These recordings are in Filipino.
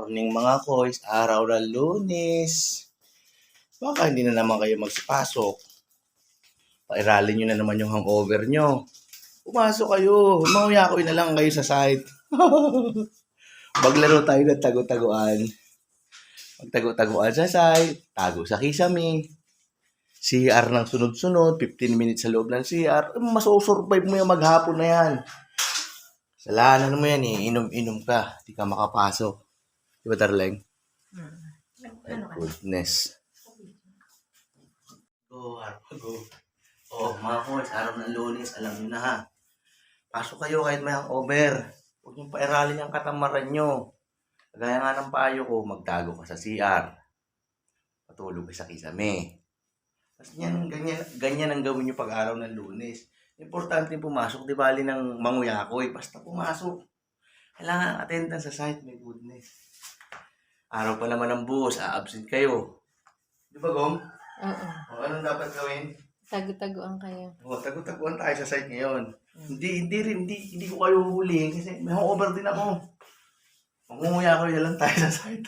morning mga koys, araw ng Lunes. Baka hindi na naman kayo magsipasok. Pairali nyo na naman yung hangover nyo. Pumasok kayo, mauyakoy na lang kayo sa site. Maglaro tayo ng tago-taguan. Magtago-taguan sa site, tago sa kisame. CR ng sunod-sunod, 15 minutes sa loob ng CR. Masusurvive mo yung maghapon na yan. Salanan mo yan eh, inom-inom ka, di ka makapasok. Di ba, darling? My goodness. Go. Oh, mga koys, araw ng Lunes, alam nyo na ha. Pasok kayo kahit may hangover. Huwag nyo pairalin ang katamaran nyo. Kagaya nga ng payo ko, magtago ka sa CR. Patulog ka sa kisame. Tapos ganyan ang gawin nyo pag araw ng Lunes. Importante pumasok, di bali ng manguyakoy. Basta pumasok. Kailangan attendance sa site, my goodness. Araw pa naman ng buhos, a-absent kayo. Di ba, Gom? Oo. O, anong dapat gawin? Tago-taguan kayo. O, tago-taguan tayo sa site ngayon. Hindi ko kayo huhulihin kasi may hangover din ako. Mangunguyakoy na lang tayo sa site.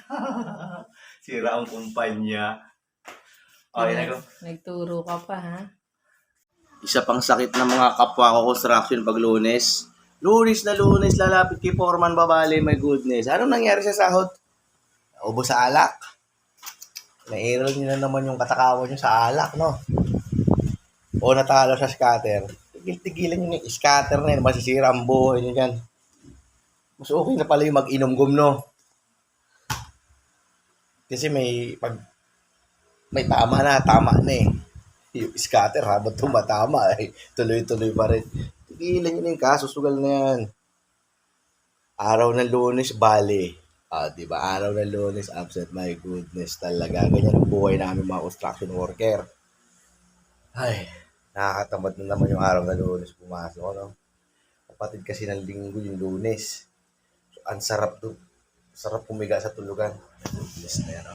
Sira ang kumpanya. Okay, nago. Nagturo ka pa, ha? Isa pang sakit ng mga kapwa ko construction pag Lunes. Lunes na Lunes, lalapit kay Foreman Babali, my goodness. Anong nangyari sa sahod? Ubos sa alak. Nairal nyo na naman yung katakawan nyo sa alak, no? O natalo sa scatter. Tigil-tigilan nyo yung scatter na yun. Masisira ang buhay nyo dyan. Mas okay na pala yung mag-inom gumno. Kasi may tama na eh. Yung scatter habang tumatama eh. Tuloy-tuloy pa rin. Tigilan nyo na yung kaso, sugal na yan. Araw ng Lunes, bali. Diba? Araw ng Lunes, absent. My goodness talaga. Ganyan ang buhay namin mga construction worker. Ay, nakakatamad na naman yung araw ng Lunes pumasok. No? Kapatid kasi ng linggo yung Lunes. So, ang sarap doon. Sarap pumiga sa tulugan. Goodness na yan.